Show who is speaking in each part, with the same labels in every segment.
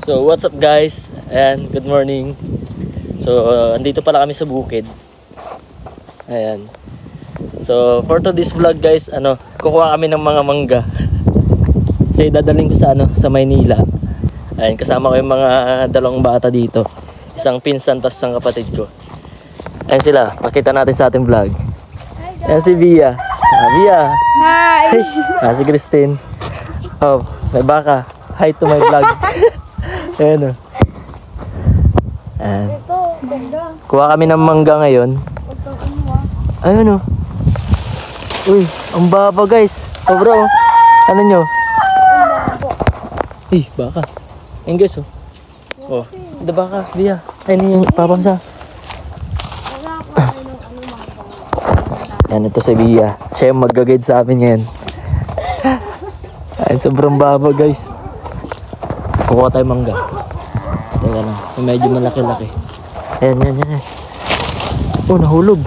Speaker 1: So what's up guys, and good morning. So andito pala kami sa bukid. Ayan. So for today's vlog guys, kukuha kami ng mga mangga. Kasi dadaling ko sa sa Maynila. Ayan, kasama ko yung mga dalawang bata dito. Isang pinsan tas isang kapatid ko. Ayan sila, pakita natin sa ating vlog. Ayan si Bia. Bia.
Speaker 2: Hi.
Speaker 1: Si Christine. Oh, may baka. Hi to my vlog. Ayan o. Ayan. Kuha kami ng mangga ngayon. Ayun o. Uy, ang baba guys. Sobra o. Ano nyo? Baka. Ayan guys o. Oh, the baka. Bia. Ayun yung papamsa. Ayan, ito si Bia. Siya yung mag-guide sa amin ngayon. Ayan, sobrang baba guys. Kukuha tayo mangga. Teka lang, medyo malaki-laki. Ayan. Oh, nahulog.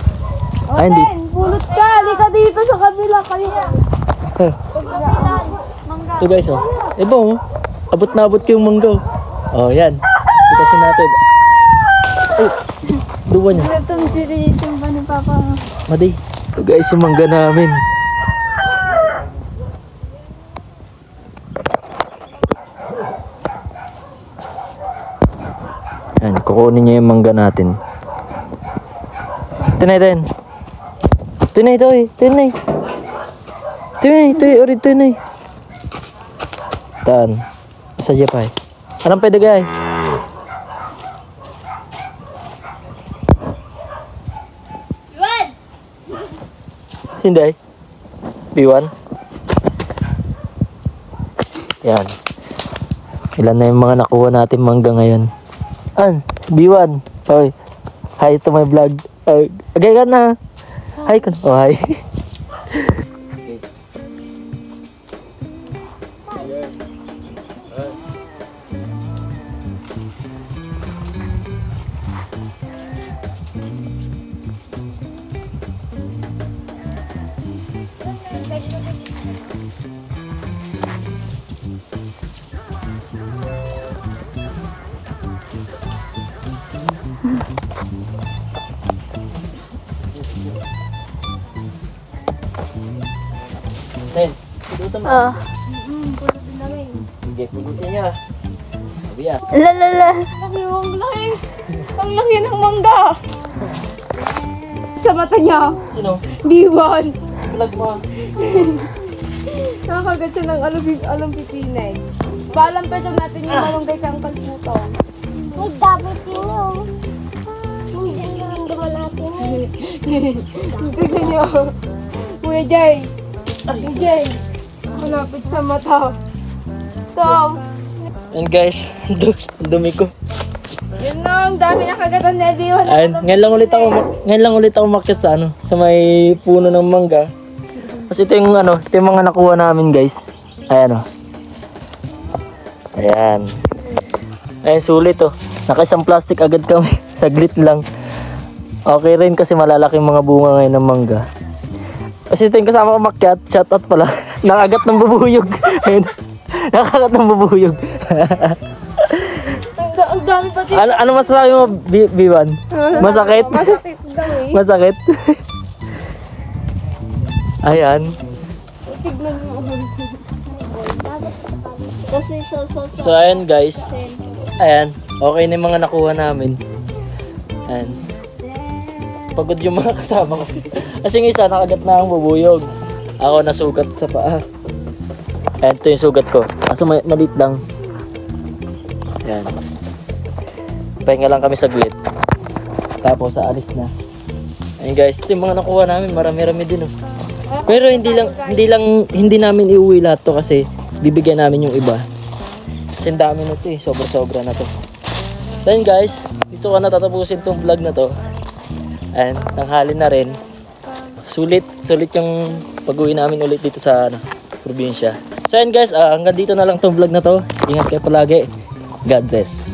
Speaker 1: Ay, hindi.
Speaker 2: Pulot ka, halika dito sa kabila kayo.
Speaker 1: Ito guys, oh. Iba, oh. Abot na abot ko yung mangga. Oh, yan. Itasin natin. Ay, duwa niya.
Speaker 2: Itong siritin pa ni Papa.
Speaker 1: Maday. Ito guys, yung mangga namin. Yan, kukunin niya yung mangga natin. Tunay rin. Tunay ito eh. Tunay. Ori tunay. Tan. Sa Japay. Anong pwede gay?
Speaker 2: Iwan!
Speaker 1: Sinday? B1? Yan. Ilan na yung mga nakuha natin mangga ngayon? B1. Oy. Hi to my vlog. Agay ka na. Hi ka na. Oh, hi. Nen, pulutan mo.
Speaker 2: Pulutin namin.
Speaker 1: Sige, pulutin niya. Sabi ya.
Speaker 2: Lalala. Ang laki ng mangga. Sa mata niya.
Speaker 1: Sino?
Speaker 2: B1.
Speaker 1: Vlog mo.
Speaker 2: Nakakagat siya ng alumpipinay. Paalam pa siya natin yung malunggay kang kalputong.
Speaker 3: May dapat yun. Hindi naman natin.
Speaker 2: Tignan niyo. Kuya Jay. Kuya Jay. Malapit sa mata. Ito.
Speaker 1: And guys, dumi ko.
Speaker 2: Yun na, ang dami nakagatan na B1.
Speaker 1: Ayun, ngayon lang ulit ako umakyat sa sa may puno ng mangga. Kasi ito yung ito yung mga nakuha namin, guys. Ayan oh. Ayan. Ayan, sulit oh. Naka-isang plastic agad kami. Saglit lang. Okay rin kasi malalaki yung mga bunga ngayon ng mangga. Kasi ito yung kasama ko umakyat. Shoutout pala. Nakagat ng bubuyog. Ayun. Nakagat ng bubuyog.
Speaker 2: Ang dami pati.
Speaker 1: Ano masasabi mo, B1? Masakit?
Speaker 2: Masakit daw eh.
Speaker 1: Masakit? Ayan.
Speaker 2: Tignan mo.
Speaker 3: Kasi
Speaker 1: So ayan guys. Ayan. Okay na yung mga nakuha namin. Ayan. Pagod yung mga kasama ko. Kasi yung isa nakagat na ang bubuyog. Ako nasugat sa paa. Ayan, ito yung sugat ko. Kaso maliit lang. Ayan. Pahinga lang kami saglit. Tapos aalis na. Ayan guys, ito yung mga nakuha namin. Marami-rami din oh. Pero hindi namin iuwi lahat to kasi bibigyan namin yung iba. Kasi ang dami na to eh. Sobra-sobra na to. Then guys, dito ka natatapusin tong vlog na to. And tanghali na rin. Sulit yung pag-uwi namin ulit dito sa probinsya. So yun guys, hanggang dito na lang tong vlog na to. Ingat kayo palagi. God bless.